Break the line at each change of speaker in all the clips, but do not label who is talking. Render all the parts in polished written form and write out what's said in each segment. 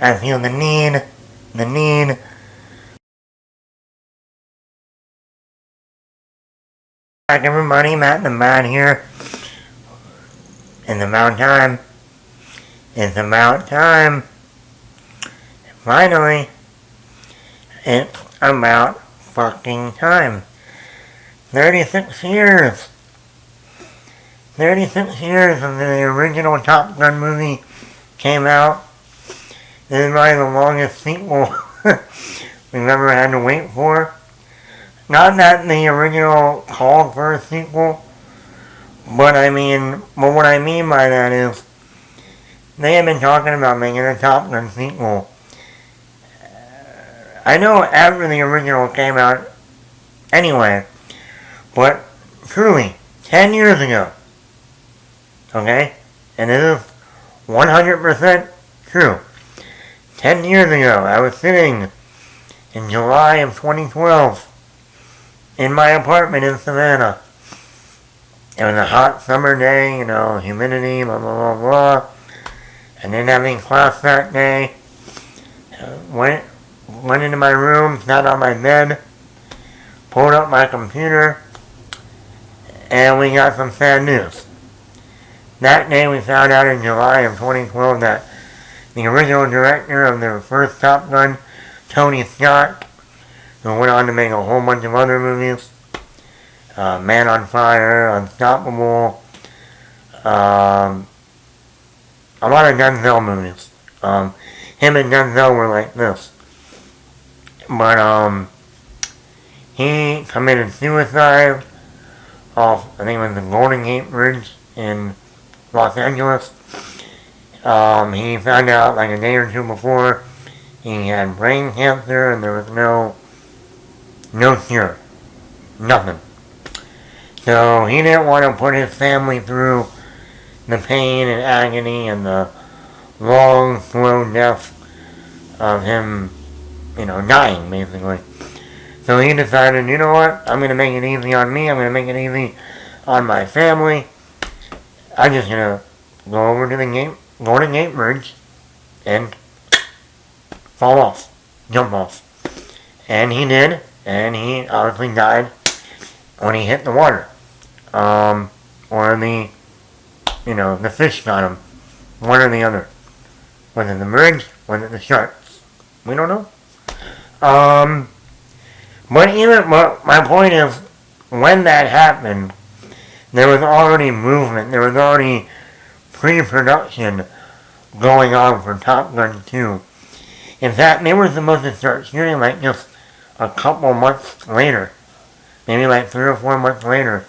I feel the need back everybody, Matt the Man here. It's about time. It's about time. Finally, it's about fucking time. 36 years. 36 years of the original Top Gun movie came out. This is probably the longest sequel we've ever had to wait for. Not that the original called for a sequel, but what I mean by that is they have been talking about making a Top Gun sequel. I know after the original came out anyway, but truly, 10 years ago, okay, and it is 100% true. 10 years ago, I was sitting in July of 2012 in my apartment in Savannah. It was a hot summer day, humidity, blah, blah, blah, blah. I didn't have any class that day. Went into my room, sat on my bed, pulled up my computer, and we got some sad news. That day we found out in July of 2012 that the original director of the first Top Gun, Tony Scott, who went on to make a whole bunch of other movies, Man on Fire, Unstoppable, a lot of Denzel movies. Him and Denzel were like this. But, he committed suicide off, I think it was the Golden Gate Bridge in Los Angeles. He found out like a day or two before he had brain cancer and there was no cure. Nothing. So he didn't want to put his family through the pain and agony and the long, slow death of him, dying, basically. So he decided, you know what, I'm going to make it easy on me, I'm going to make it easy on my family. I'm just going to go over to the Golden Gate Bridge and fall off, jump off. And he did, and he obviously died when he hit the water. Or the fish got him. One or the other. Was it the bridge? Was it the sharks? We don't know. But my point is, when that happened, there was already movement, there was already pre-production going on for Top Gun 2. In fact, they were supposed to start shooting like just a couple months later. Maybe like 3 or 4 months later,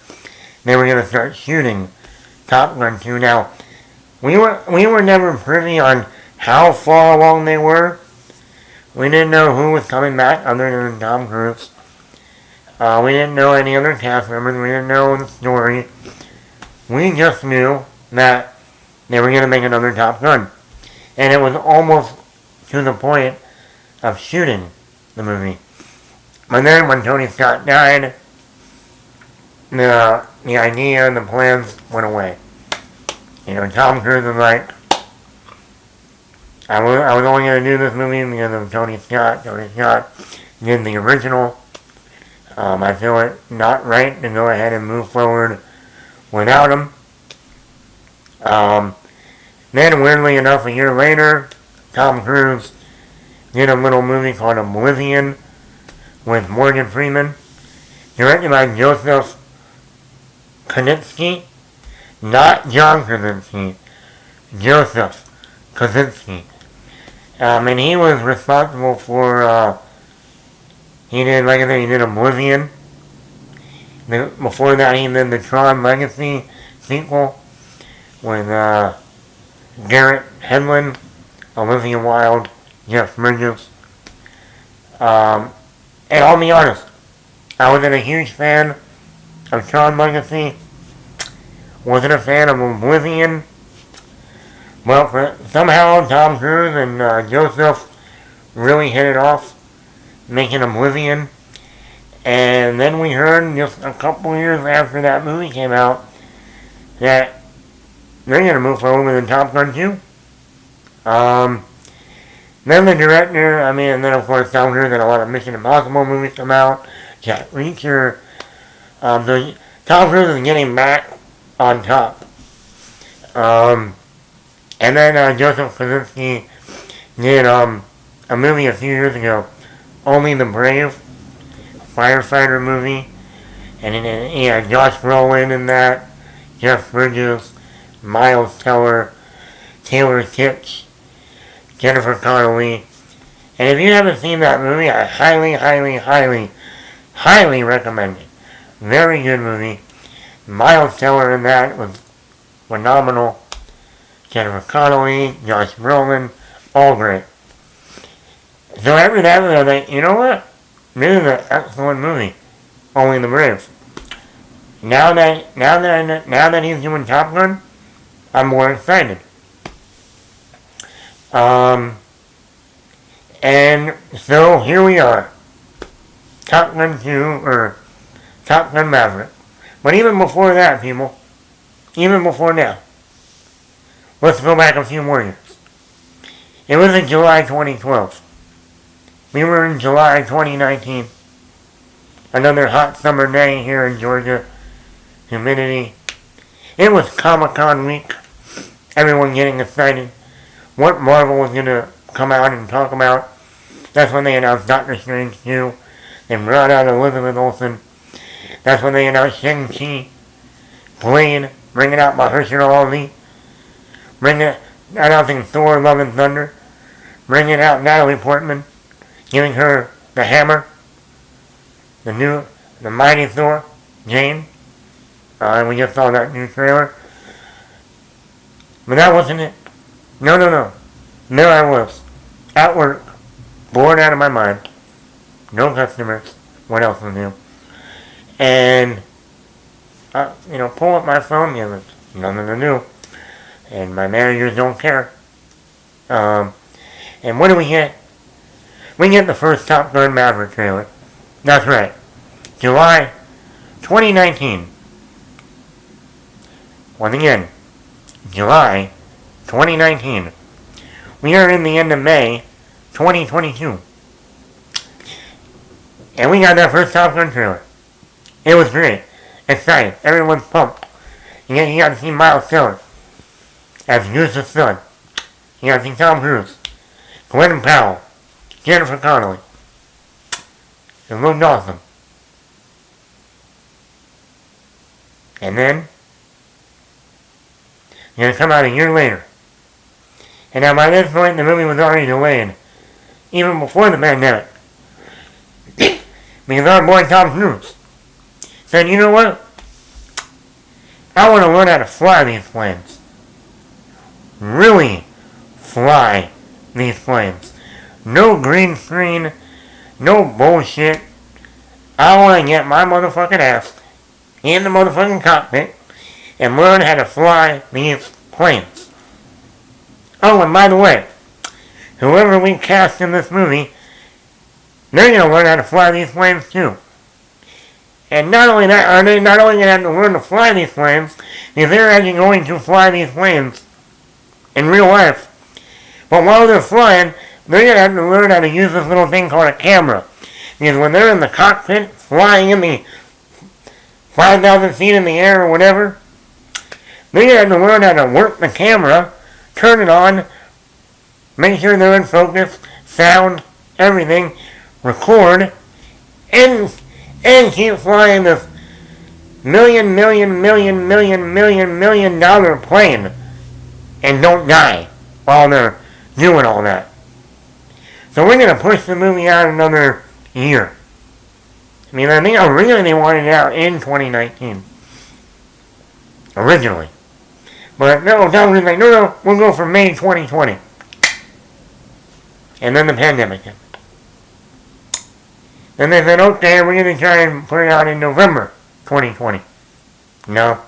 they were going to start shooting Top Gun 2. Now, we were never privy on how far along they were. We didn't know who was coming back other than Tom Cruise. We didn't know any other cast members. We didn't know the story. We just knew that they were going to make another Top Gun. And it was almost to the point of shooting the movie. But then when Tony Scott died, the idea and the plans went away. Tom Cruise was like, I was only going to do this movie because of Tony Scott. Tony Scott did the original. I feel it not right to go ahead and move forward without him. Then, weirdly enough, a year later, Tom Cruise did a little movie called Oblivion with Morgan Freeman, directed by Joseph Kosinski, not John Krasinski, Joseph Kosinski. And he was responsible for, he did Oblivion. Before that, he did the Tron Legacy sequel with Garrett Hedlund, Olivia Wilde, Jeff Bridges. And I'll be honest, I wasn't a huge fan of Tron Legacy. Wasn't a fan of Oblivion. Well, somehow Tom Cruise and Joseph really hit it off, making Oblivion. And then we heard just a couple years after that movie came out that they're going to move forward with Top Gun 2. Then the director, and then of course Tom Cruise and a lot of Mission Impossible movies come out. Jack Reacher. So Tom Cruise is getting back on top. And then Joseph Kosinski did a movie a few years ago, Only the Brave, firefighter movie. And then he had Josh Brolin in that, Jeff Bridges, Miles Teller, Taylor Kitsch, Jennifer Connelly. And if you haven't seen that movie, I highly, highly, highly, highly recommend it. Very good movie. Miles Teller in that was phenomenal. Jennifer Connelly, Josh Brolin, all great. So after that, I was like, you know what? This is an excellent movie. Only the Brave. Now that he's doing Top Gun, I'm more excited. And so here we are. Top Gun 2, or Top Gun Maverick. But even before that, people, even before now, let's go back a few more years. It was in July 2012. We were in July 2019. Another hot summer day here in Georgia. Humidity. It was Comic-Con week. Everyone getting excited. What Marvel was going to come out and talk about. That's when they announced Doctor Strange 2. They brought out Elizabeth Olsen. That's when they announced Shang-Chi. Blade. Bringing out Mahershala Ali. Announcing Thor, Love and Thunder. Bringing out Natalie Portman. Giving her the hammer. The mighty Thor. Jane. And we just saw that new trailer. But that wasn't it. No. There I was. At work. Bored out of my mind. No customers. What else was new? And, pull up my phone. Yeah, there's nothing to do. And my managers don't care. And what do we get? We get the first Top Gun Maverick trailer. That's right. July 2019. Once again, July 2019. We are in the end of May 2022. And we got that first Top Gun trailer. It was great. Excited. Everyone's pumped. You got to see Miles Teller as Goose's son. You got to see Tom Cruise, Glenn Powell, Jennifer Connelly. It looked awesome. And then, it's going to come out a year later. And now by this point, the movie was already delayed. Even before the pandemic. Because our boy Tom Cruise said, you know what? I want to learn how to fly these planes. Really fly these planes. No green screen. No bullshit. I want to get my motherfucking ass in the motherfucking cockpit and learn how to fly these planes. Oh, and by the way, whoever we cast in this movie, they're going to learn how to fly these planes too. And not only that, are they not only going to have to learn to fly these planes, because they're actually going to fly these planes in real life. But while they're flying, they're going to have to learn how to use this little thing called a camera. Because when they're in the cockpit, flying in the 5,000 feet in the air or whatever, they're going to have to learn how to work the camera, turn it on, make sure they're in focus, sound, everything, record, and keep flying this million dollar plane and don't die while they're doing all that. So we're going to push the movie out another year. I think originally they wanted it out in 2019. Originally. But no, Tom was like, no, we'll go for May 2020. And then the pandemic hit. Then they said, okay, we're going to try and put it out in November 2020. No.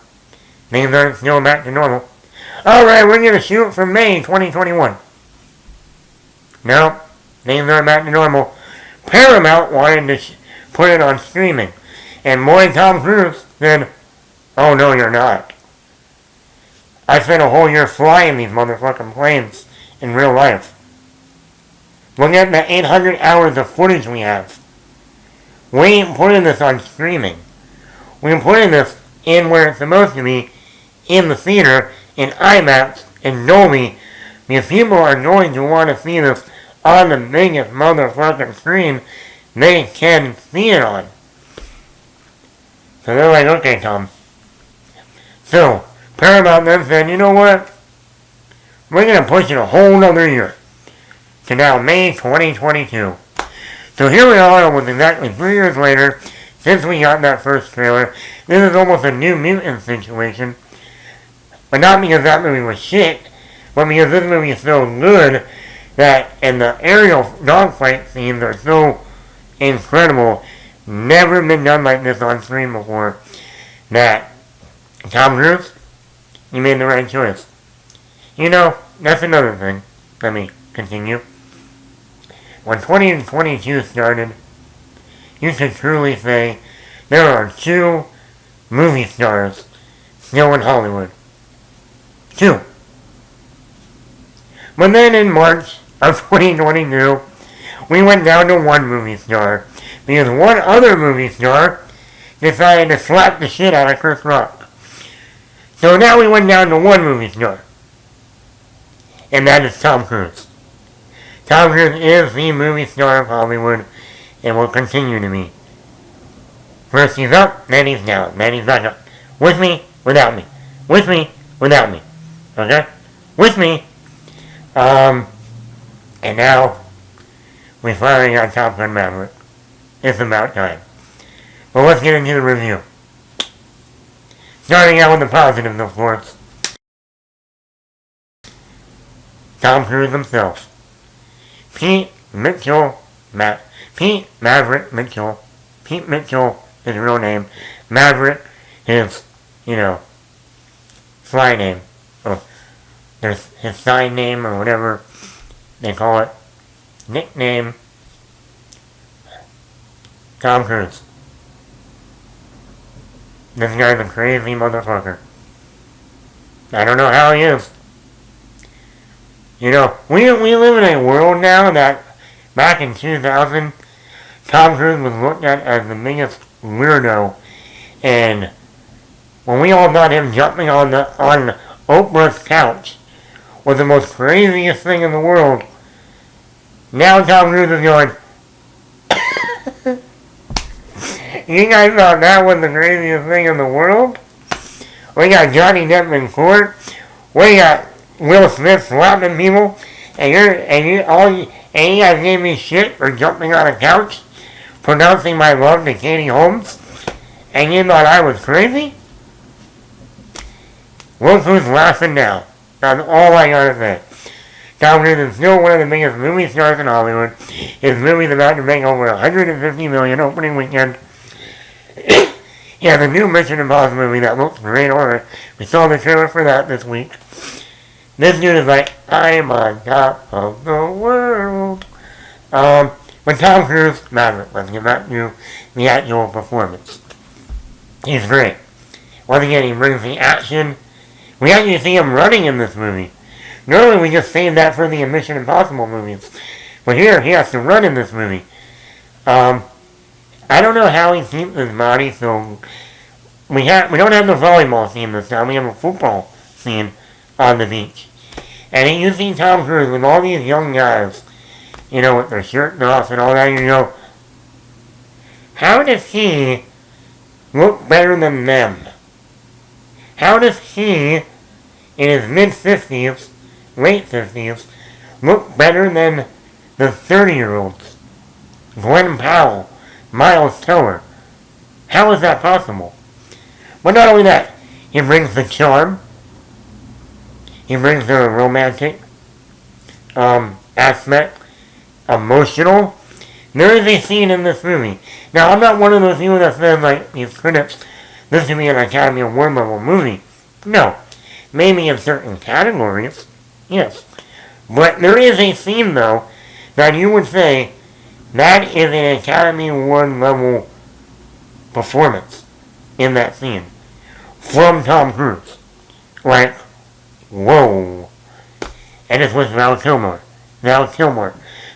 Things aren't still back to normal. Alright, we're going to shoot for May 2021. No. Things aren't back to normal. Paramount wanted to put it on streaming. And boy, Tom Cruise said, oh no, you're not. I spent a whole year flying these motherfucking planes in real life. Look at the 800 hours of footage we have. We ain't putting this on streaming. We're putting this in where it's supposed to be, in the theater, in IMAX, in Dolby, because people are going to want to see this on the biggest motherfucking screen they can see it on. So they're like, okay, Tom. So, Paramount then said, you know what? We're going to push it a whole nother year. To now May 2022. So here we are, almost exactly 3 years later, since we got that first trailer. This is almost a New Mutant situation. But not because that movie was shit, but because this movie is so good that, and the aerial dogfight scenes are so incredible. Never been done like this on screen before. That Tom Cruise, you made the right choice. You know, that's another thing. Let me continue. When 2022 started, you could truly say there are 2 movie stars still in Hollywood. 2. But then in March of 2022, we went down to 1 movie star, because one other movie star decided to slap the shit out of Chris Rock. So now we went down to 1 movie star, and that is Tom Cruise. Tom Cruise is the movie star of Hollywood, and will continue to be. First he's up, then he's down, then he's back up. With me, without me. With me, without me. Okay? With me. And now, we finally got Top Gun Maverick. It's about time. But let's get into the review. Starting out with the positives, of course. Tom Cruise himself. Pete Maverick Mitchell. Pete Mitchell is his real name. Maverick is, fly name. Oh, there's his sign name or whatever they call it. Nickname. Tom Cruise. This guy's a crazy motherfucker. I don't know how he is. We live in a world now that back in 2000, Tom Cruise was looked at as the biggest weirdo, and when we all thought him jumping on Oprah's couch was the most craziest thing in the world, now Tom Cruise is going, you guys thought that was the craziest thing in the world? We got Johnny Depp in court. We got Will Smith slapping people, and you guys gave me shit for jumping on a couch, pronouncing my love to Katie Holmes, and you thought I was crazy? Look who's laughing now. That's all I gotta say. Tom Cruise is still one of the biggest movie stars in Hollywood. His movie's about to make over $150 million opening weekend. Yeah, the new Mission Impossible movie that looks great on it. We saw the trailer for that this week. This dude is like, I'm on top of the world. But Tom Cruise, Maverick, let's get back to the actual performance. He's great. Once again, he brings the action. We actually see him running in this movie. Normally, we just save that for the Mission Impossible movies. But here, he has to run in this movie. I don't know how he keeps his body, so we don't have the volleyball scene this time. We have a football scene on the beach. And you see Tom Cruise with all these young guys, with their shirt off and all that, you go, how does he look better than them? How does he, in his mid-50s, late 50s, look better than the 30-year-olds? Glenn Powell, Miles Teller. How is that possible? But not only that, he brings the charm. He brings the romantic aspect, emotional. There is a scene in this movie. Now, I'm not one of those people that says, like, these critics, this should be an Academy Award level movie. No. Maybe in certain categories, yes. But there is a scene, though, that you would say, that is an Academy Award level performance in that scene. From Tom Cruise. Like, whoa. And it's with Val Kilmer.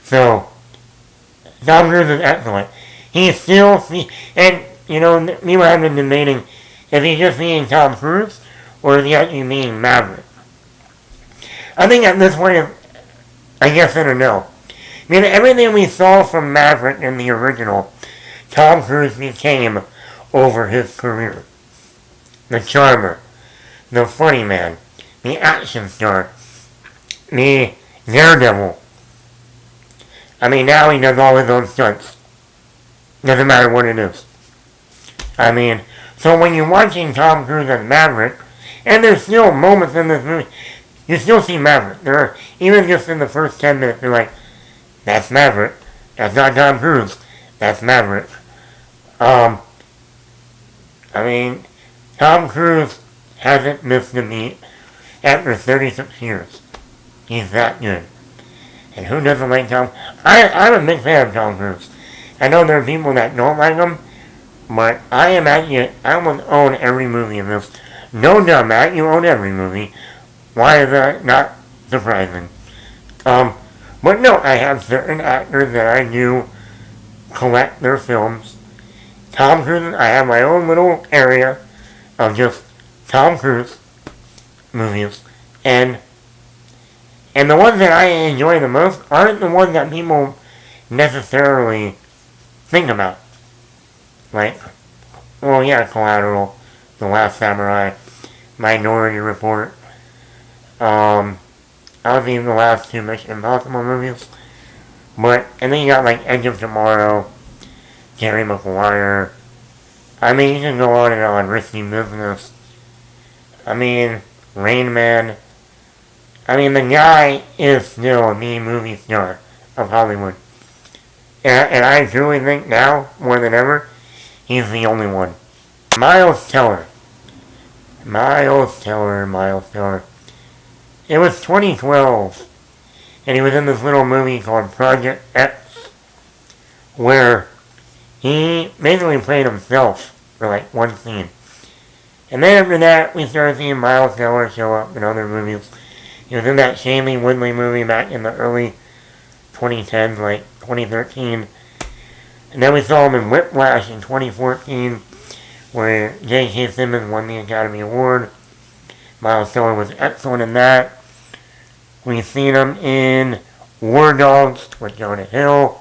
So, Tom Cruise is excellent. He's still, and, you know, me and I have been debating if he's just being Tom Cruise or is he actually being Maverick. I think at this point, I guess I don't know. I mean, everything we saw from Maverick in the original, Tom Cruise became over his career. The charmer, the funny man, the action star, the daredevil. I mean, now he does all his own stunts. Doesn't matter what it is. I mean, so when you're watching Tom Cruise as Maverick, and there's still moments in this movie, you still see Maverick. There are, even just in the first 10 minutes, you're like, that's Maverick. That's not Tom Cruise. That's Maverick. I mean, Tom Cruise hasn't missed a beat after 36 years. He's that good. And who doesn't like Tom? I'm a big fan of Tom Cruise. I know there are people that don't like him, but I almost own every movie in this. No doubt, Matt, you own every movie. Why is that not surprising? But no, I have certain actors that I do collect their films. Tom Cruise, I have my own little area of just Tom Cruise movies. And the ones that I enjoy the most aren't the ones that people necessarily think about. Like, well, yeah, Collateral, The Last Samurai, Minority Report. I was even the last two Mission Impossible movies. But, and then you got like Edge of Tomorrow, Jerry Maguire. I mean, you can go on and on. Risky Business. I mean, Rain Man. I mean, the guy is still the movie star of Hollywood. And I truly think now, more than ever, he's the only one. Miles Teller. It was 2012, and he was in this little movie called Project X, where he basically played himself for like one scene. And then after that, we started seeing Miles Teller show up in other movies. He was in that Shailene Woodley movie back in the early 2010s, like 2013. And then we saw him in Whiplash in 2014, where J.K. Simmons won the Academy Award. Miles Teller was excellent in that. We've seen him in War Dogs with Jonah Hill.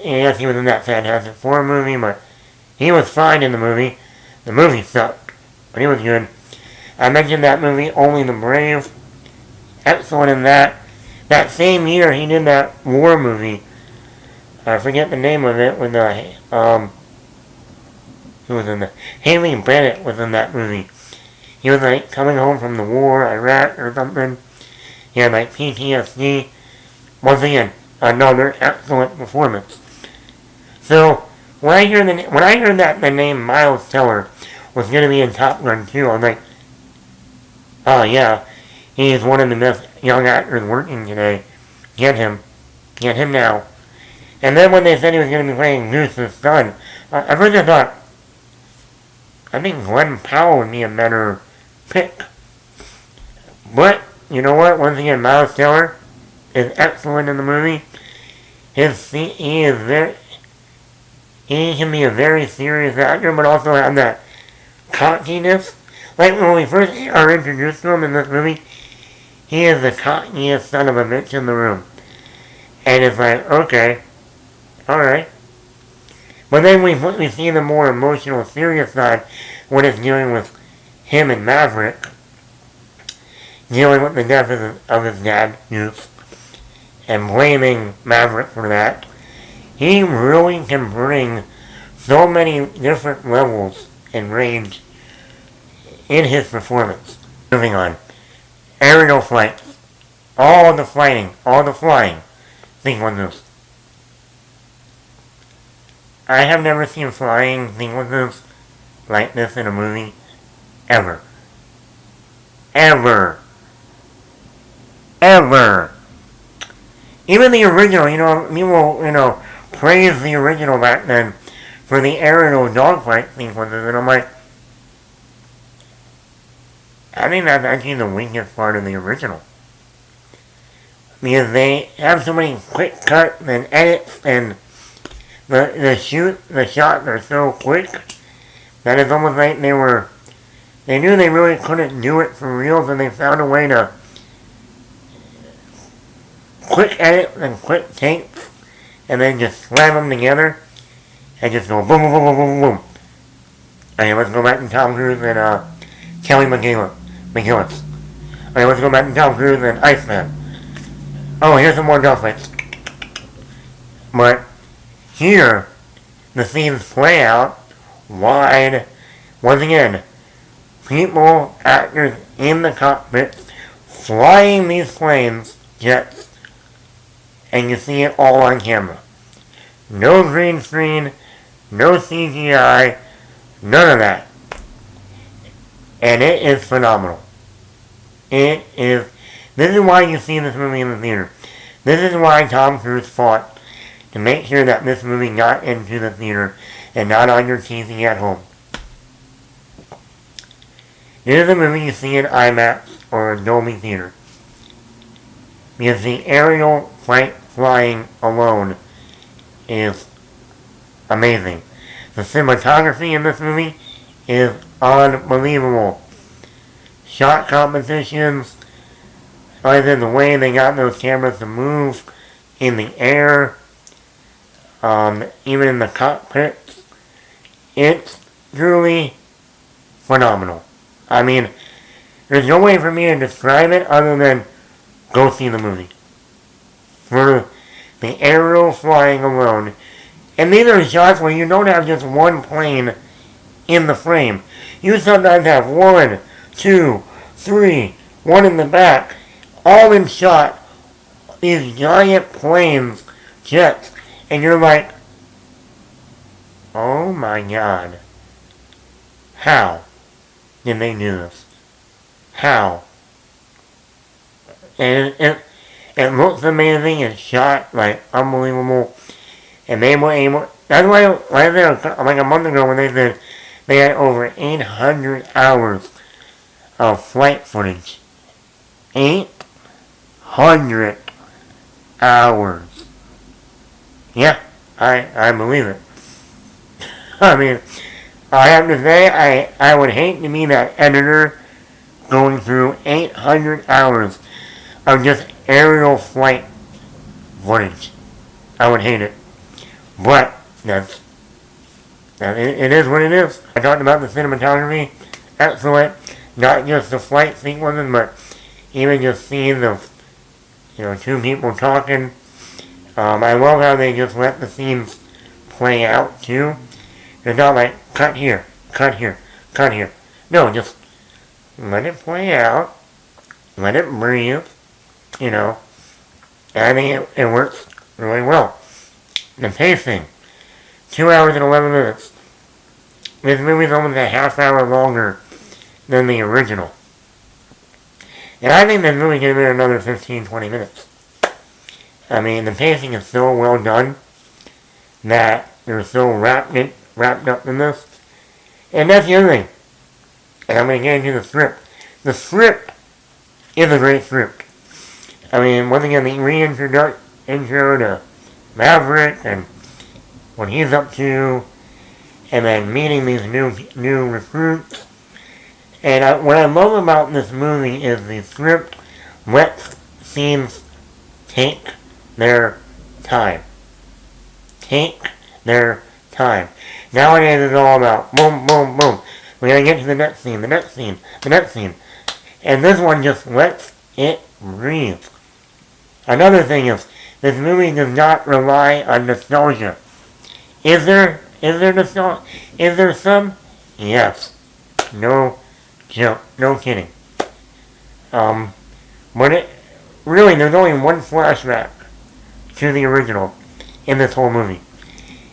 Yes, he was in that Fantastic Four movie, but he was fine in the movie. The movie sucked, but he was good. I mentioned that movie, Only the Brave. Excellent in that. That same year, he did that war movie. I forget the name of it. With who was in that? Haley Bennett was in that movie. He was like coming home from the war, Iraq or something. He had like PTSD. Once again, another excellent performance. So when I heard that the name Miles Teller was going to be in Top Gun 2, I was like, oh yeah, he's one of the best young actors working today. Get him now. And then when they said he was going to be playing Goose's son, at first I thought, I think Glenn Powell would be a better pick. But, you know what? Once again, Miles Teller is excellent in the movie. He can be a very serious actor, but also have that cockiness. Like when we first are introduced to him in this movie, he is the cockiest son of a bitch in the room. And it's like, okay, alright. But then we see the more emotional, serious side when it's dealing with him and Maverick, dealing with the death of his dad, Goose, and blaming Maverick for that. He really can bring so many different levels and range in his performance. Moving on. Aerial flights. All the flying sequences. I have never seen flying sequences like this in a movie. Ever. Even the original, people, praise the original back then for the aerial dogfight sequences, and I'm like, I think that's actually the weakest part of the original. because they have so many quick cuts and edits, and the shots are so quick that it's almost like they knew they really couldn't do it for real, so they found a way to quick edit and quick takes, and then just slam them together, and just go boom, boom, boom, boom, boom, boom. Okay, let's go back to Tom Cruise and Kelly Mcgillis. Okay, let's go back to Tom Cruise and Iceman. Oh, here's some more gunfights. But here, the scenes play out wide. Once again, people, actors in the cockpit, flying these planes, jets, and you see it all on camera. No green screen, no CGI, none of that. And it is phenomenal. This is why you see this movie in the theater. This is why Tom Cruise fought to make sure that this movie got into the theater and not on your TV at home. This is a movie you see in IMAX or a Dolby Theater. Because the aerial flying alone is amazing. The cinematography in this movie is unbelievable. Shot compositions, either the way they got those cameras to move in the air, even in the cockpits, it's truly phenomenal. I mean, there's no way for me to describe it other than go see the movie. For the aerial flying alone. And these are shots where you don't have just one plane in the frame. You sometimes have 1, 2, 3, one in the back, all in shot. These giant planes, jets, and you're like, oh my god. How did they do this? How? And it looks amazing, it's shot like unbelievable, and they were able, that's why right there, like a month ago when they said they had over 800 hours of flight footage. 800 hours. Yeah, I believe it. I mean, I have to say, I would hate to be that editor going through 800 hours of just aerial flight footage. I would hate it. But, it is what it is. I talked about the cinematography. Excellent. Not just the flight sequences, but even just seeing the, two people talking. I love how they just let the scenes play out, too. It's not like, cut here, cut here, cut here. No, just let it play out. Let it breathe. And I think it works really well. The pacing. 2 hours and 11 minutes. This movie's almost a half hour longer than the original. And I think this movie could have been another 15-20 minutes. I mean, the pacing is so well done that they're so wrapped up in this. And that's the other thing. And I'm going to get into the script. The script is a great script. I mean, once again, the intro to Maverick and what he's up to, and then meeting these new recruits. And what I love about this movie is the script lets scenes take their time. Take their time. Nowadays it's all about boom, boom, boom. We gotta get to the next scene, the next scene, the next scene. And this one just lets it breathe. Another thing is, this movie does not rely on nostalgia. Is there nostalgia? Is there some? Yes. No joke. No kidding. But really, there's only one flashback to the original in this whole movie.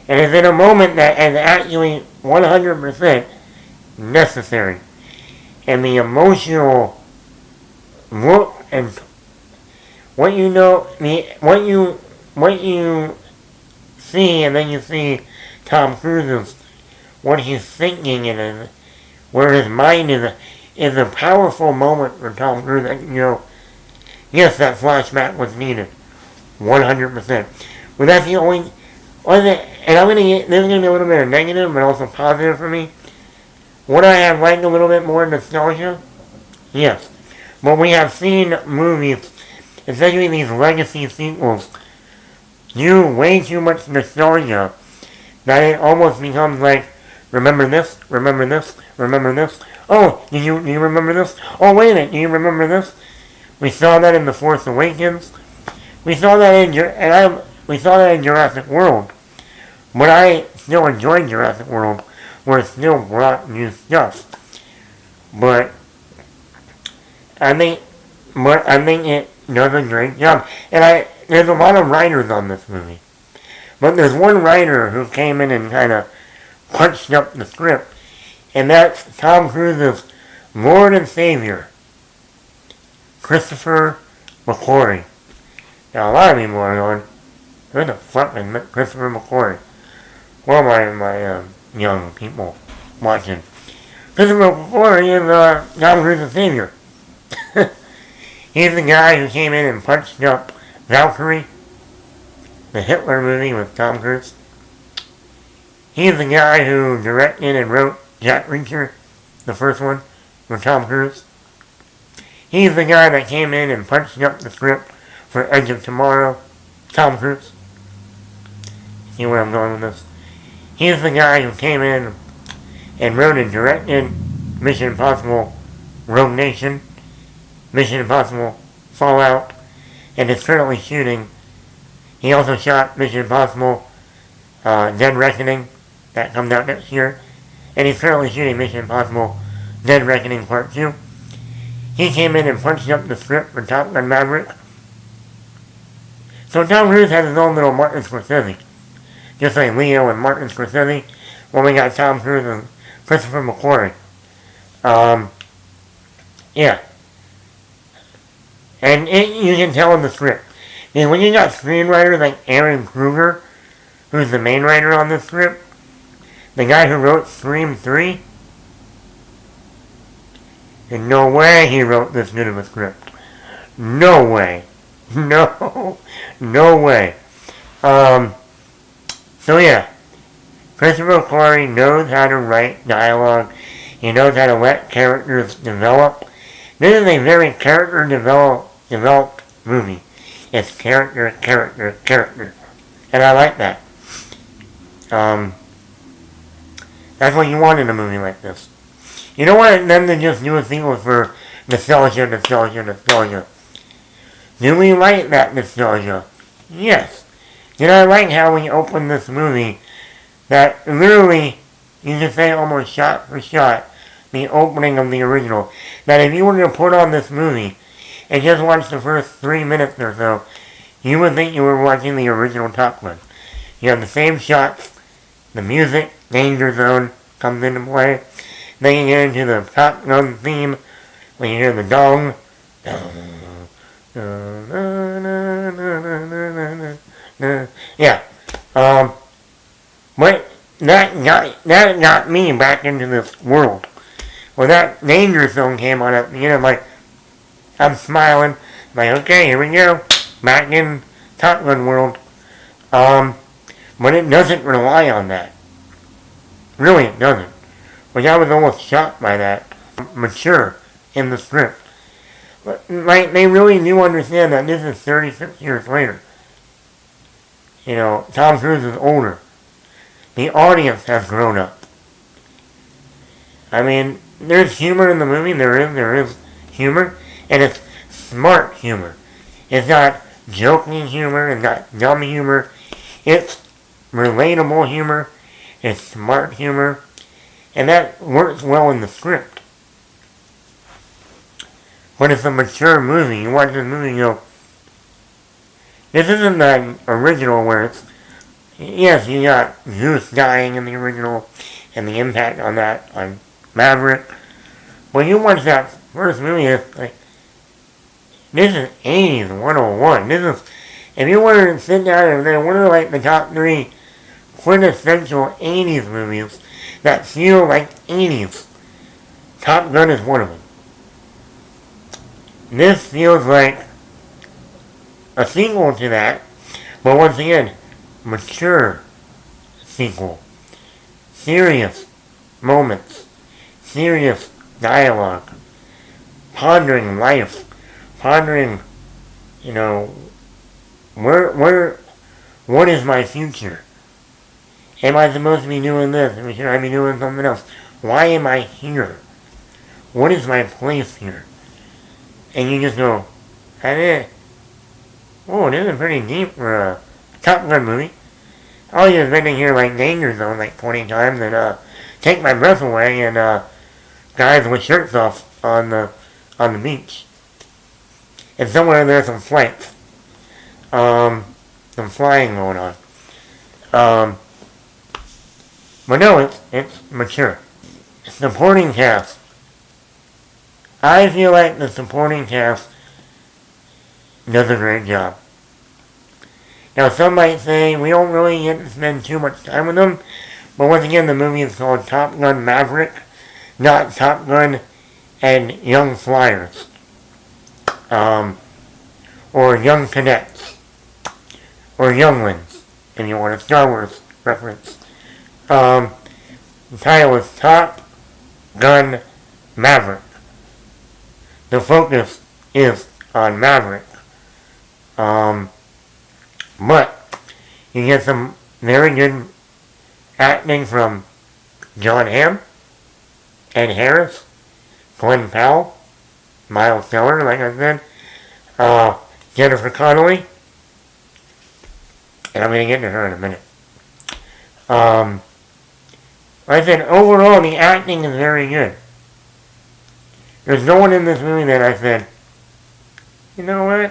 And it's in a moment that is actually 100% necessary. And the emotional look and what you see, and then you see Tom Cruise's, what he's thinking and where his mind is a powerful moment for Tom Cruise. Yes, that flashback was needed. 100%. But that's the only... And I'm going to get... This is going to be a little bit of negative, but also positive for me. Would I have liked a little bit more nostalgia? Yes. But we have seen movies, especially these legacy sequels, do way too much nostalgia that it almost becomes like, remember this, remember this, remember this. Oh, do you remember this? Oh, wait a minute, do you remember this? We saw that in The Force Awakens. We saw that in Jurassic World. But I still enjoyed Jurassic World, where it still brought new stuff. But I think it does a great job. And there's a lot of writers on this movie. But there's one writer who came in and kind of punched up the script. And that's Tom Cruise's Lord and Savior, Christopher McQuarrie. Now a lot of people are going, who the fuck is Christopher McQuarrie? Well, my young people watching. Christopher McQuarrie is Tom Cruise's savior. He's the guy who came in and punched up Valkyrie, the Hitler movie with Tom Cruise. He's the guy who directed and wrote Jack Reacher, the first one, with Tom Cruise. He's the guy that came in and punched up the script for Edge of Tomorrow, Tom Cruise. See where I'm going with this? He's the guy who came in and wrote and directed Mission Impossible Rogue Nation, Mission Impossible Fallout, and is currently shooting. He also shot Mission Impossible Dead Reckoning, that comes out next year, and he's currently shooting Mission Impossible Dead Reckoning Part 2. He came in and punched up the script for Top Gun Maverick. So Tom Cruise has his own little Martin Scorsese. Just like Leo and Martin Scorsese, when we got Tom Cruise and Christopher McQuarrie. Yeah. And you can tell in the script. And when you got screenwriters like Aaron Kruger, who's the main writer on this script, the guy who wrote Scream 3, in no way he wrote this good of a script. No way. No way. So yeah, Christopher McQuarrie knows how to write dialogue. He knows how to let characters develop. This is a very character developed movie. It's character. And I like that. That's what you want in a movie like this. You don't want them to just do a sequel for nostalgia. Do we like that nostalgia? Yes. Did I like how we opened this movie that literally, you can say almost shot for shot, the opening of the original. That if you were to put on this movie and just watch the first 3 minutes or so, you would think you were watching the original Top Gun. You have the same shots, the music, Danger Zone comes into play. Then you get into the Top Gun theme, when you hear the dong. Yeah. But that got me back into this world. When that Danger Zone came on at the end, I'm smiling. Like, okay, here we go. Back in Top Gun world. But it doesn't rely on that. Really, it doesn't. Which I was almost shocked by that. Mature in the script. But, like, they really do understand that this is 36 years later. You know, Tom Cruise is older. The audience has grown up. I mean, there's humor in the movie. There is humor. And it's smart humor. It's not joking humor. It's not dumb humor. It's relatable humor. It's smart humor. And that works well in the script. But it's a mature movie. You watch this movie and you go, this isn't the original where it's, yes, you got Zeus dying in the original and the impact on that on Maverick. But you watch that first movie, it's like, this is 80s 101. This is, if you want to sit down and say, what are like the top 3 quintessential 80s movies that feel like 80s? Top Gun is one of them. This feels like a sequel to that, but once again, mature sequel. Serious moments, serious dialogue, pondering life, pondering, you know, what is my future? Am I supposed to be doing this? Should I be doing something else? Why am I here? What is my place here? And you just go, oh, this is pretty deep for a Top Gun movie. All you have been in here like danger zone like 20 times and take my breath away and guys with shirts off on the beach. And somewhere there's some flights. Some flying going on. But no, it's mature. Supporting cast. I feel like the supporting cast does a great job. Now some might say we don't really get to spend too much time with them, but once again the movie is called Top Gun Maverick, not Top Gun and Young Flyers. Or Young Cadets. Or Younglings, if you want a Star Wars reference. The title is Top Gun Maverick. The focus is on Maverick. But you get some very good acting from John Hamm, Ed Harris, Glenn Powell, Miles Teller, like I said, Jennifer Connelly, and I'm going to get to her in a minute. Like I said, overall the acting is very good. There's no one in this movie that I said, you know what,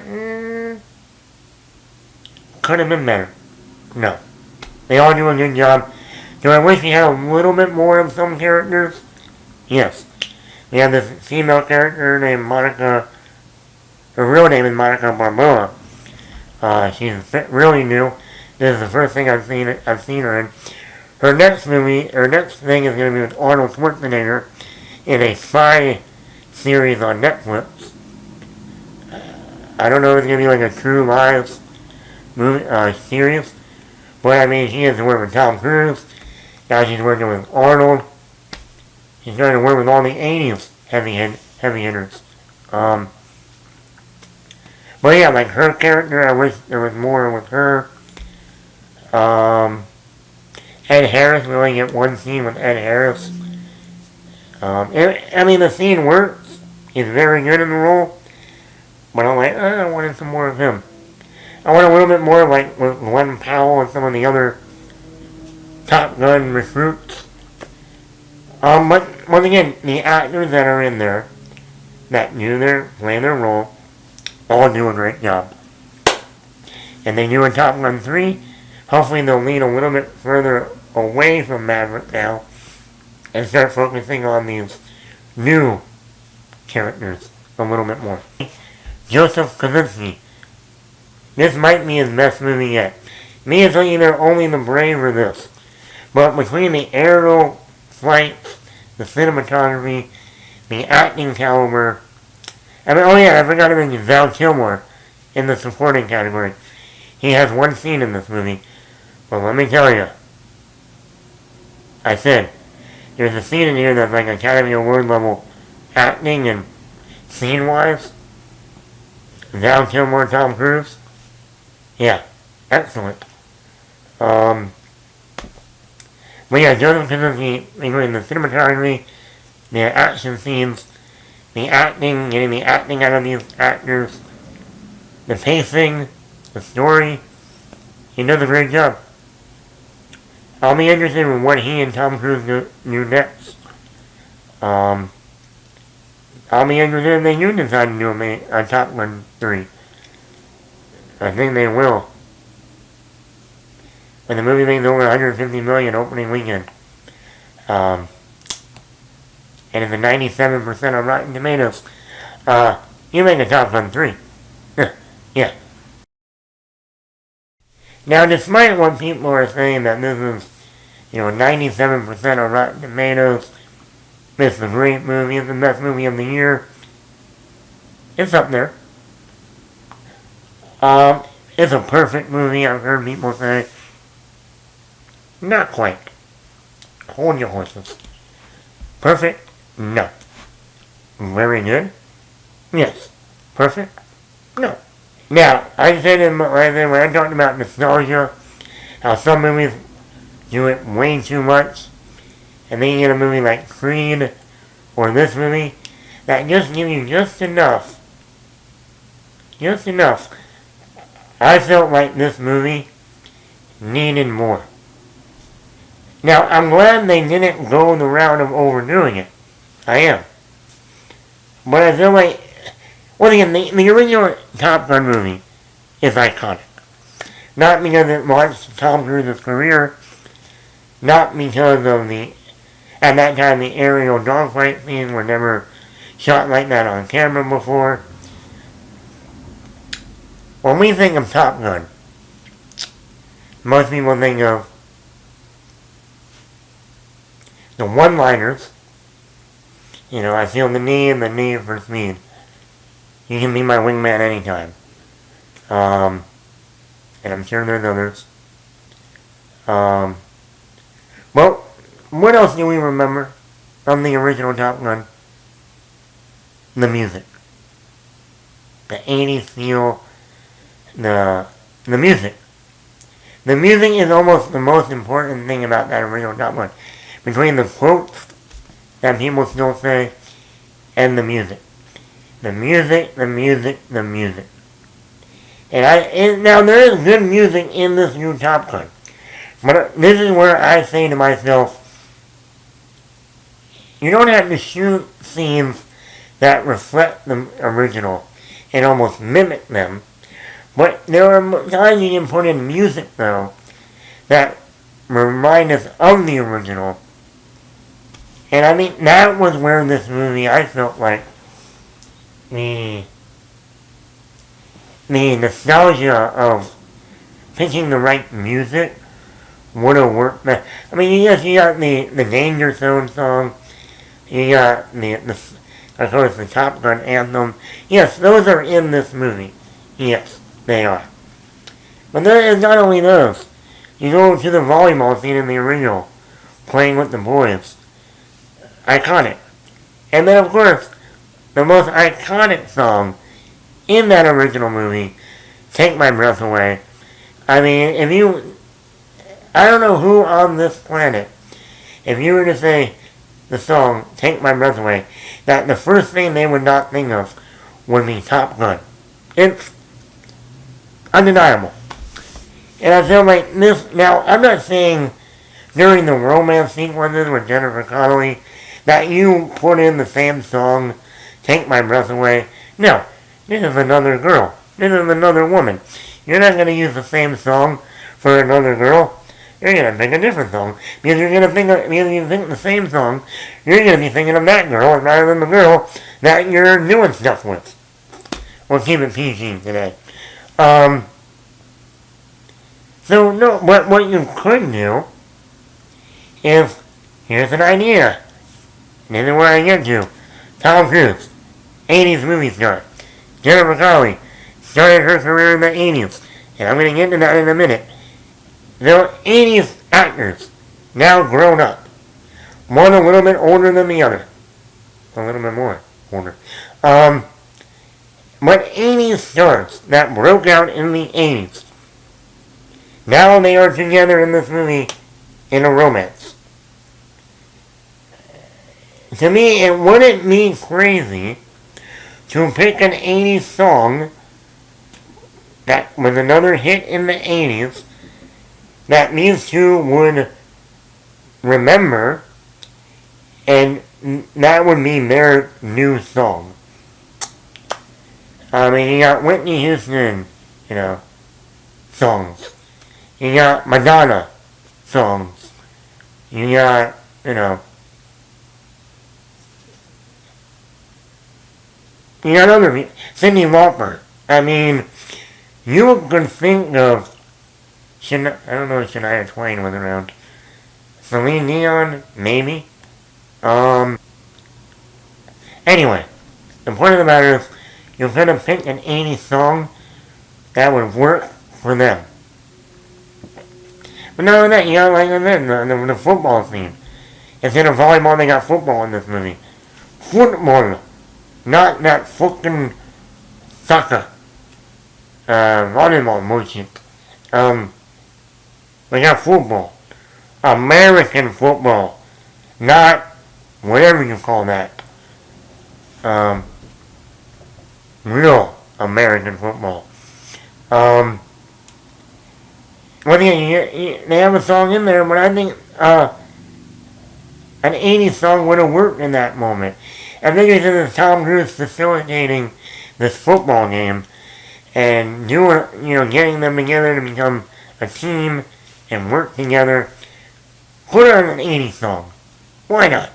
could have been better. No. They all do a good job. Do I wish we had a little bit more of some characters? Yes. We have this female character named Monica. Her real name is Monica Barboa. She's really new. This is the first thing I've seen her in. Her next thing is going to be with Arnold Schwarzenegger in a spy series on Netflix. I don't know if it's going to be like a True Lies movie, series. But I mean, she has to work with Tom Cruise. Now she's working with Arnold. She's trying to work with all the 80s heavy hitters. But yeah, like her character, I wish there was more with her. Ed Harris, we only get one scene with Ed Harris. The scene works. He's very good in the role. But I'm like, I wanted some more of him. I want a little bit more like with Glenn Powell and some of the other Top Gun recruits. But once again, the actors that are in there, that play their role, all do a great job. And they do in Top Gun 3. Hopefully they'll lean a little bit further away from Maverick now and start focusing on these new characters a little bit more. Joseph Kosinski. This might be his best movie yet. Me is either Only the Brave or this. But between the aerial flights, the cinematography, the acting caliber, I forgot to mention Val Kilmer in the supporting category. He has one scene in this movie. But let me tell you, I said, there's a scene in here that's like Academy Award level acting and scene-wise. Val Kilmer, Tom Cruise. Yeah, excellent. But yeah, Joseph Kosinski, between the cinematography, the action scenes, the acting, getting the acting out of these actors, the pacing, the story, he does a great job. I'll be interested in what he and Tom Cruise do next. I'll be interested if they do decide to do a Top Gun 3. I think they will. But the movie made over $150 million opening weekend. And it's a 97% on Rotten Tomatoes. You make a Top Gun 3. Yeah. Now, despite what people are saying that this is, 97% on Rotten Tomatoes, this is a great movie, it's the best movie of the year, it's up there. It's a perfect movie, I've heard people say. Not quite. Hold your horses. Perfect? No. Very good? Yes. Perfect? No. Now, I said right there when I talked about nostalgia, how some movies do it way too much, and then you get a movie like Creed, or this movie, that just gives you just enough. Just enough. I felt like this movie needed more. Now, I'm glad they didn't go the route of overdoing it. I am. But I feel like, well again, the original Top Gun movie is iconic. Not because it launched Tom Cruise's career, not because of at that time the aerial dogfight scenes were never shot like that on camera before. When we think of Top Gun, most people think of the one-liners. You know, I feel the need for speed. You can be my wingman anytime. And I'm sure there's others. Well, what else do we remember from the original Top Gun? The music. The 80s feel, the music. The music is almost the most important thing about that original Top Gun. Between the quotes that people still say and the music. The music. And now there is good music in this new Top Gun. But this is where I say to myself, you don't have to shoot scenes that reflect the original and almost mimic them. But there are times you can put in music, though, that remind us of the original. And I mean, that was where this movie, I felt like, the nostalgia of picking the right music would have worked. I mean, yes, you got the Danger Zone song, you got of course, the Top Gun anthem. Yes, those are in this movie. Yes, they are. But there is not only those. You go to the volleyball scene in the original, playing with the boys. Iconic. And then, of course, the most iconic song in that original movie, Take My Breath Away. I mean, I don't know who on this planet, if you were to say the song, Take My Breath Away, that the first thing they would not think of would be Top Gun. It's undeniable. And I feel like this, now, I'm not saying during the romance sequences with Jennifer Connelly that you put in the same song, Take My Breath Away. No, this is another girl. This is another woman. You're not going to use the same song for another girl. You're going to pick a different song. Because you're going to think the same song, you're going to be thinking of that girl rather than the girl that you're doing stuff with. We'll keep it PG today. So, no, what you could do is, here's an idea. This is where I get to. Tom Cruise, 80s movie star. Jennifer Connelly started her career in the 80s. And I'm going to get to that in a minute. They're 80s actors, now grown up. One a little bit older than the other. A little bit more older. But 80s stars that broke out in the 80s. Now they are together in this movie in a romance. To me, it wouldn't be crazy to pick an 80s song that was another hit in the 80s that these two would remember, and that would be their new song. I mean, you got Whitney Houston, songs. You got Madonna songs. You got, you got other people. Cyndi Lauper. I mean, you could think of, I don't know if Shania Twain was around. Celine Dion, maybe. Anyway, the point of the matter is, you could have picked an 80s song that would work for them. But not only that, you got like the football scene. Instead of volleyball, they got football in this movie. Football. Not that fucking soccer. Volleyball bullshit. We got football. American football. Not whatever you call that. Real American football. Well, yeah, they have a song in there, but I think an 80s song would have worked in that moment. I think it's in Tom Cruise facilitating this football game and doing, getting them together to become a team and work together. Put on an 80s song. Why not?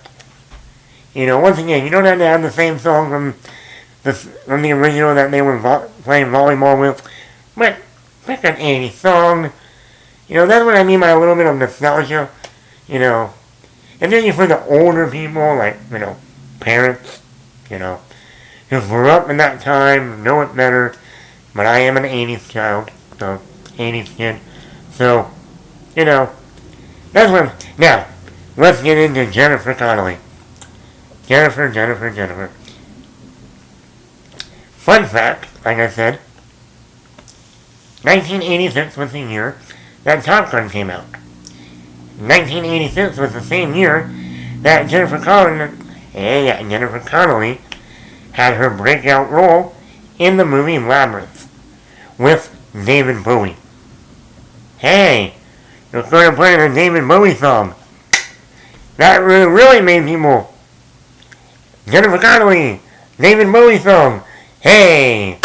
Once again, you don't have to have the same song from the original that they were playing volleyball with, but pick an 80s song. That's what I mean by a little bit of nostalgia, And then for the older people, like, parents, who grew up in that time, know it better, but I am an 80s child, so 80s kid. So, that's what. Now, let's get into Jennifer Connelly. Jennifer. Fun fact, like I said, 1986 was the year that Top Gun came out. 1986 was the same year that Jennifer Connelly had her breakout role in the movie Labyrinth with David Bowie. Hey, you're going to play a David Bowie song. That really made people. Jennifer Connelly, David Bowie song. Hey,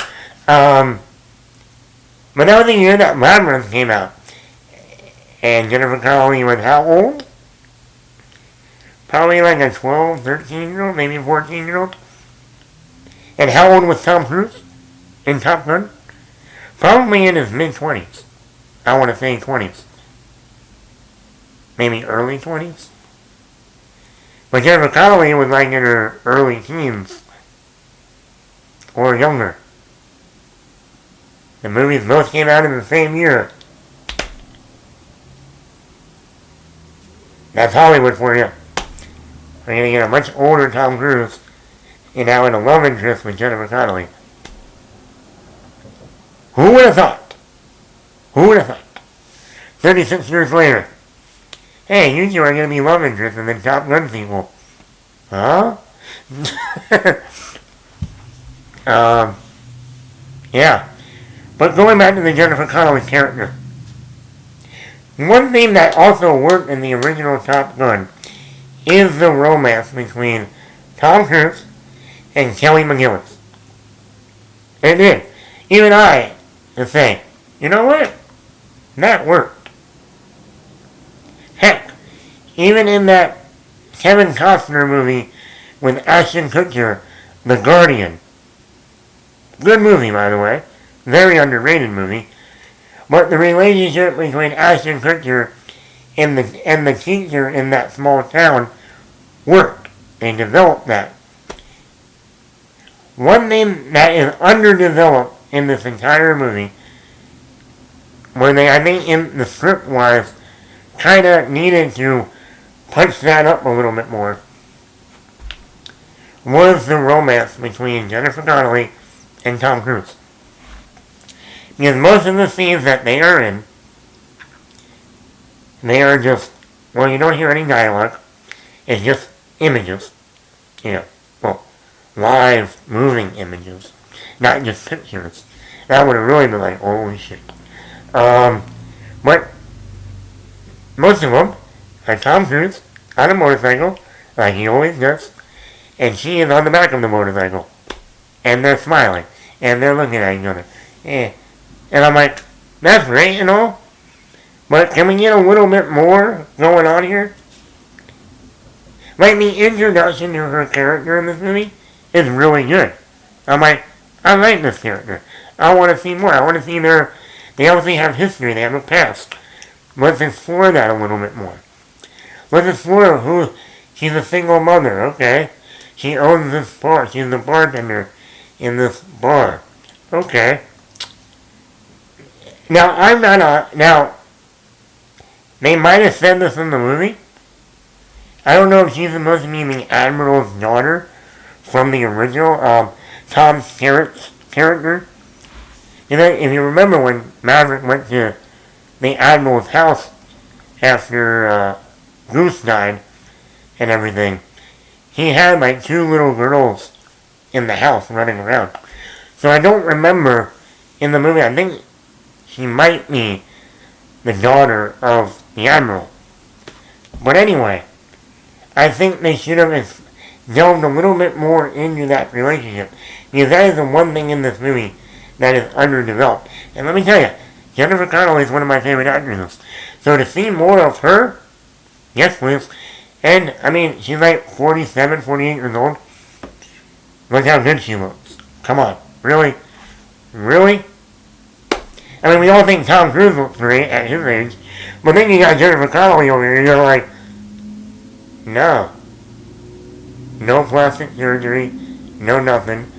but that was the year that Labyrinth came out. And Jennifer Connelly was how old? Probably like a 12, 13-year-old, maybe 14-year-old. And how old was Tom Cruise in Top Gun? Probably in his mid-20s. I want to say 20s. Maybe early 20s. But Jennifer Connelly was like in her early teens. Or younger. The movies both came out in the same year. That's Hollywood for you. We're going to get a much older Tom Cruise and now in a love interest with Jennifer Connelly. Who would have thought? 36 years later. Hey, you two are going to be love interests in the Top Gun sequel. Huh? Yeah. But going back to the Jennifer Connelly character. One thing that also worked in the original Top Gun is the romance between Tom Cruise and Kelly Mcgillis. It did. Even I can say, you know what? That worked. Heck, even in that Kevin Costner movie with Ashton Kutcher, The Guardian. Good movie, by the way. Very underrated movie. But the relationship between Ashton Kutcher and the teacher in that small town worked. They developed that. One thing that is underdeveloped in this entire movie, where they, I think in the script-wise, kind of needed to punch that up a little bit more, was the romance between Jennifer Donnelly and Tom Cruise. Because most of the scenes that they are in, they are just, well, you don't hear any dialogue. It's just images. Live, moving images. Not just pictures. That would have really been like, holy shit. But most of them are Tom Cruise on a motorcycle, like he always does, and she is on the back of the motorcycle. And they're smiling. And they're looking at each other. And I'm like, that's great and all, but can we get a little bit more going on here? Like the introduction to her character in this movie is really good. I'm like, I like this character. I want to see more. I want to see they obviously have history, they have a past. Let's explore that a little bit more. Let's explore who, she's a single mother, okay. She owns this bar, she's the bartender in this bar. Okay. Now, I'm not a... Now, they might have said this in the movie. I don't know if she's supposed to be the Admiral's daughter from the original, Tom Skerritt's character. You know, if you remember when Maverick went to the Admiral's house after Goose died and everything, he had like 2 little girls in the house running around. So I don't remember in the movie, I think she might be the daughter of the Admiral. But anyway, I think they should have delved a little bit more into that relationship. Because that is the one thing in this movie that is underdeveloped. And let me tell you, Jennifer Connelly is one of my favorite actresses. So to see more of her, yes please. And, I mean, she's like 47, 48 years old. Look how good she looks. Come on. Really? Really? I mean, we all think Tom Cruise looks great at his age. But then you got Jennifer Connelly over here, and you're like, no. No plastic surgery. No nothing.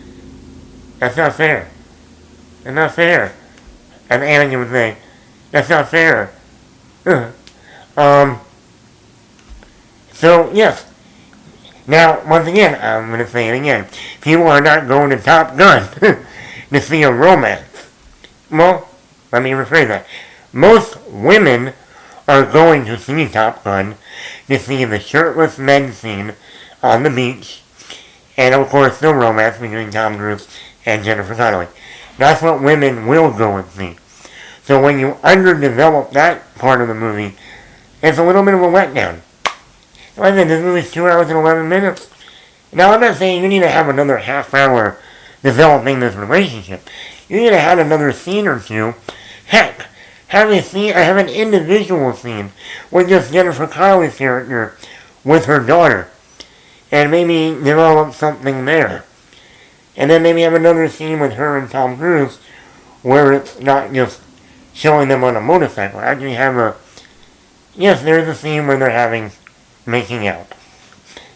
That's not fair. That's not fair. As Anakin would say, that's not fair. So, yes. Now, once again, I'm going to say it again. People are not going to Top Gun to see a romance. Well, let me rephrase that. Most women are going to see Top Gun to see the shirtless men scene on the beach, and of course the romance between Tom Cruise and Jennifer Connelly. That's what women will go and see. So when you underdevelop that part of the movie, it's a little bit of a letdown. Like I said, this movie's 2 hours and 11 minutes. Now I'm not saying you need to have another half hour developing this relationship. You need to have another scene or two. Heck, have an individual scene with just Jennifer Connelly's character with her daughter. And maybe develop something there. And then maybe have another scene with her and Tom Cruise where it's not just showing them on a motorcycle. Actually yes, there's a scene where they're making out.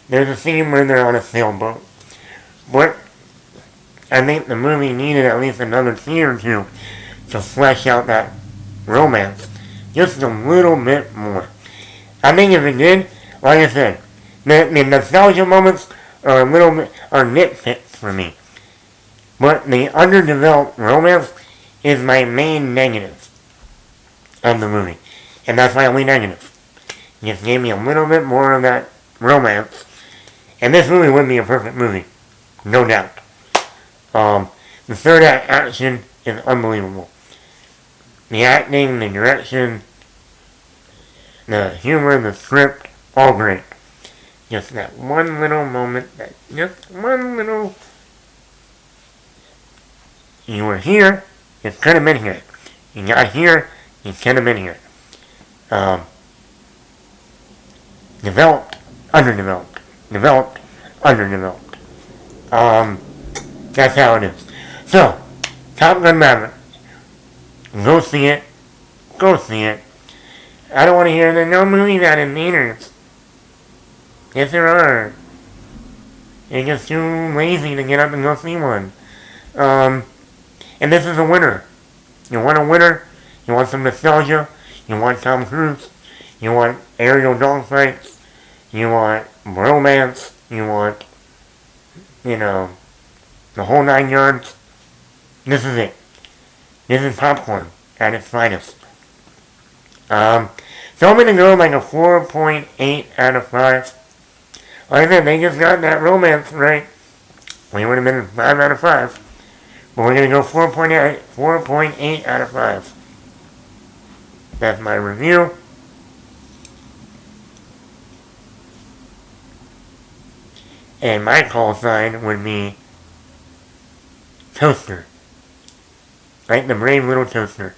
There's a scene where they're on a sailboat. But I think the movie needed at least another scene or two to flesh out that romance just a little bit more. I think if it did, like I said, the nostalgia moments are nitpicks for me. But the underdeveloped romance is my main negative of the movie. And that's my only negative. Just gave me a little bit more of that romance. And this movie would be a perfect movie. No doubt. The third act action is unbelievable. The acting, the direction, the humor, the script, all great. Just that one little moment, you were here, it could have been here. You got here, it could have been here. Developed, underdeveloped. Developed, underdeveloped. That's how it is. So, Top Gun Maverick. Go see it. Go see it. I don't want to hear that no movies out in theaters. Yes, there are. You're just too lazy to get up and go see one. And this is a winner. You want a winner? You want some nostalgia? You want Tom Cruise? You want aerial dogfights? You want romance? You want, the whole 9 yards? This is it. This is popcorn at its finest. So I'm going to go like a 4.8 out of 5. Like I said, they just got that romance right. We would have been 5 out of 5. But we're going to go 4.8 out of 5. That's my review. And my call sign would be Toaster. Like the brave little toaster.